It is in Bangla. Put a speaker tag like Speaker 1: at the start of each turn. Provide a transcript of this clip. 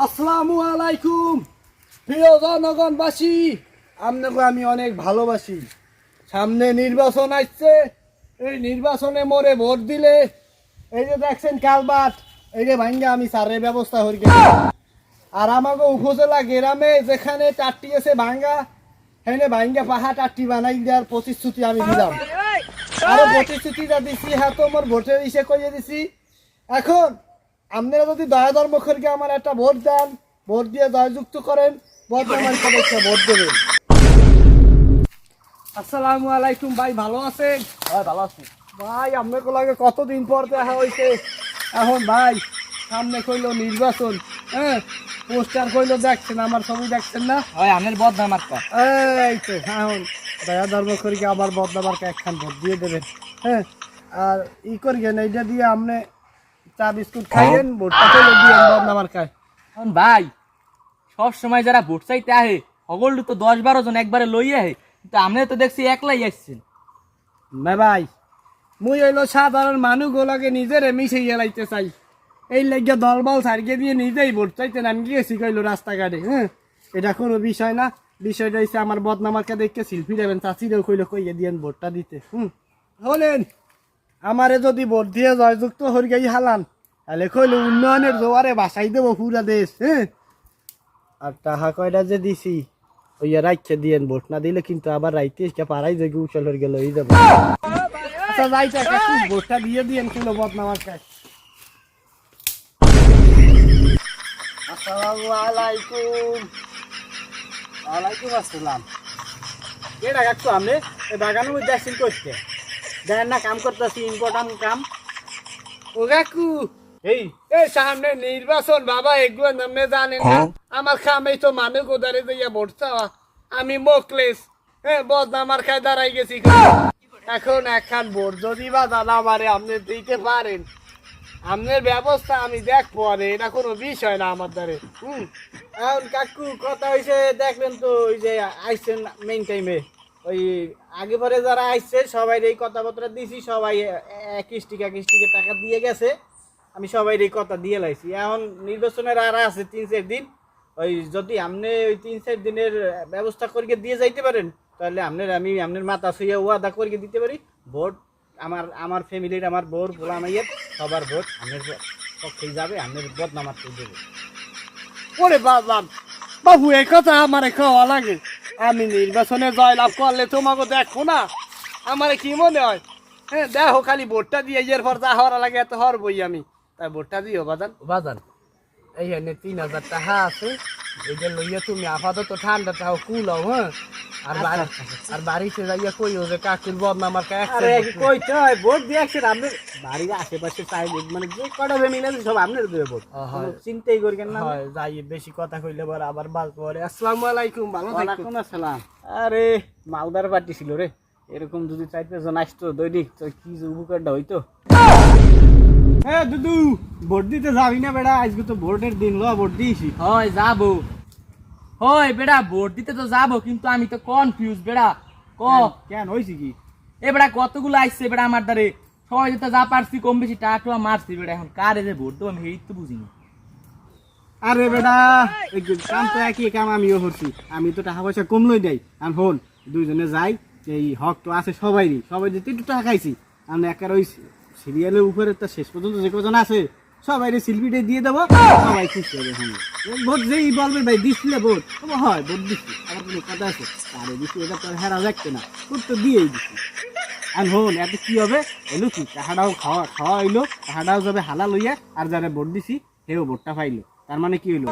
Speaker 1: আসসালামু আলাইকুম প্রিয় জনগণবাসী, আপনাকে আমি অনেক ভালোবাসি। সামনে নির্বাচন আসছে, এই নির্বাচনে মোরে ভোট দিলে এই যে দেখছেন কালবাট, এই যে ভাঙ্গা আমি সারের ব্যবস্থা হয়ে গেছি। আর আমাকে উপজেলা গ্রামে যেখানে টাট্টি আছে ভাঙ্গা, সেখানে ভাঙ্গা পাহা টাট্টি বানাই দেওয়ার প্রতিশ্রুতি আমি দিলাম। আরো প্রতিশ্রুতিটা দিছি, হ্যাঁ তো আমার ভোটের ইসে কইয়ে দিছি। এখন আপনারা যদি দয়া ধর্ম করে আমার একটা ভোট দেন, ভোট দিয়ে জয়যুক্ত করেন, বদনামার পক্ষে ভোট দেবেন। আসসালামু আলাইকুম ভাই, ভালো আছেন?
Speaker 2: হ্যাঁ ভালো আছি
Speaker 1: ভাই আপনাকে লাগে কতদিন পর দেখা হয়েছে। এখন ভাই সামনে কইলো নির্বাচন, হ্যাঁ পোস্টার কইলো দেখছেন, আমার ছবি দেখছেন না?
Speaker 2: হয় আমের বদনাম মার্কা।
Speaker 1: এই তো এখন দয়া ধর্ম করে আবার বদনামারকে একখান ভোট দিয়ে দেবেন। হ্যাঁ আর ই করিয়েন, এইটা দিয়ে আপনি চা বিস্কুট খাইয়েন, ভোটটা কইলো দিয়ে বদনামার খায়।
Speaker 2: এখন ভাই সব সময় যারা ভোট চাইতে আহে সকল তো 10-12 জন একবারে লই আহে, কিন্তু আপনি তো দেখছি একলাই আসছেন
Speaker 1: না ভাই, মুই হইলো সাধারণ মানুষ গোলাকে নিজের মিশাইয়া লাইতে চাই। এই লাগিয়া দলবল সারিয়ে দিয়ে নিজেই ভোট চাইতে আমি গিয়েছি কইলো রাস্তাঘাটে। হ্যাঁ এটা কোনো বিষয় না, বিষয়টা হচ্ছে আমার বদনামারকে দেখে শিল্পী দেবেন, চাষিরেও কইলো কইয়ে দিয়েন ভোটটা দিতে। হলেন আমারে যদি ভোট দিয়ে জয়যুক্ত হরিগাই হালান, তাহলে কইলো উন্নয়নের জোয়ারে বাসাই দেবো পুরা দেশ। হ্যাঁ আর টাকা কয়টা যে দিছি ওইয়া রাইখে দিয়েন, ভোট না দিলে কিন্তু আবার রাইতে এসে পাড়াই যে উচল হয়ে গেল, এই যাবো। আচ্ছা যাইতে কাকু ভোটটা দিয়ে দিয়েন কিলো বদনামার কাজ। আসসালামু আলাইকুম।
Speaker 2: ওয়ালাইকুম আসসালাম।
Speaker 1: কেডা কাকু আপনি এই বাগানের মধ্যে আসছেন করতে?
Speaker 2: দেখেন না কাম করতেছি, ইম্পর্টেন্ট কাম।
Speaker 1: ও কাকু
Speaker 2: এই
Speaker 1: এই সামনে নির্বাচন বাবা, এগুলো নামে জানেন না? আমার খামেই তো মানুষ ওদারে যাইয়া ভোট চাওয়া, আমি মোকলেস। হ্যাঁ বদনামার খায় দাঁড়াই গেছি। এখন একখান ভোট যদি বা দাদা আমারে আপনি দিতে পারেন, আপনার ব্যবস্থা আমি দেখ পরে, এটা কোনো বিষয় না আমার দ্বারে।
Speaker 2: এখন কাকু কথা হয়েছে, দেখলেন তো ওই যে আইসেন মেইন টাইমে, ওই আগে পরে যারা আইসছে সবাই এই কথাবার্তা দিছি, সবাই 21 টাকা দিয়ে গেছে, আমি সবাই এই কথা দিয়ে লাইছি। এখন নির্বাচনের আর আছে 3-4 দিন, ওই যদি আপনি ওই 3-4 দিনের ব্যবস্থা করে দিয়ে যাইতে পারেন, তাহলে আমি আপনার মাথা ছুঁয়ে ওয়াদা করে দিতে পারি ভোট আমার ফ্যামিলির, আমার বোর ভোলা মাইয়ের সবার ভোট আপনার পক্ষেই যাবে, আপনার বদনামার করে দেবে।
Speaker 1: ওরে বাবা বাবু, এই কথা আমার খাওয়া লাগে। আমি নির্বাচনে জয়লাভ করলে তোমাকে দেখো না, আমার কি মনে হয়? হ্যাঁ দেখো খালি ভোটটা দিয়ে এরপর যা হওয়ার লাগে এত হর বই আমি, তাই ভোটটা দিও বাজান। বাজান এই এনে 3000 টাকা আছে, এইটা লইয়া তুমি আপাতত ঠান্ডাটাও কুলাও। হ্যাঁ আর বাড়িতে যাইয়া কইও যে কাকুর বদনামার
Speaker 2: আরে কইতে হয় ভোট দিয়েছেন আপনি বাড়ির আশেপাশে চাই, মানে যে কটা ফ্যামিলি আছে সব আপনার দেবে ভোট, চিন্তাই করবেন না।
Speaker 1: হয় যাই, বেশি কথা কইলে পরে আবার বাজ পরে। আসসালামু আলাইকুম, ভালো থাকুন।
Speaker 2: ওয়ালাইকুম আসসালাম। আরে মালদার পার্টি ছিল রে, এরকম যদি 4-5 জন আসতো দৈনিক তো কি যে উপকারটা হইতো।
Speaker 1: হ্যাঁ দুদু, ভোট দিতে যাবি না বেড়া? আজকে তো ভোটের দিন, ল ভোট দিয়েছি।
Speaker 2: হয় যাবো, হয় বেড়া ভোট দিতে তো যাবো, কিন্তু আমি তো কনফিউজ বেড়া।
Speaker 1: কেন হয়েছে কি?
Speaker 2: এ বেড়া কতগুলো আসছে বেড়া আমার দ্বারে, সবাই যেতে যা পারছি কম বেশি টাকা মারছি বেড়া, এখন কারে যে ভোট দেবো আমি এই তো বুঝিনি।
Speaker 1: আরে বেটা কাম তো একই কাম আমিও করছি, আমি তো টাকা পয়সা কম লই দেয়। আমি হন দুইজনে যাই, এই হক তো আছে সবাইরই, সবাই যেতে একটু টাকা খাইছি। আমি একার ওই সিরিয়ালের উপরে তো শেষ পর্যন্ত যে কজন আছে সবাই শিল্পীটা দিয়ে দেবো, সবাই খুশি হবে। এখন ভোট যেই বলবে ভাই দিচ্ছিলে ভোট, হয় ভোট দিচ্ছি, আবার কোনো কথা আছে আরে দিচ্ছি, এটা তো হেরা রাখতে না, ভোট তো দিয়েই দিচ্ছি। আর হন এত কি হবে, এলো কি টাকাটাও খাওয়া খাওয়া হইলো, টাকাটাও যাবে হালা লইয়া, আর যারা ভোট দিছি সেও ভোটটা পাইলো, তার মানে কি হইলো?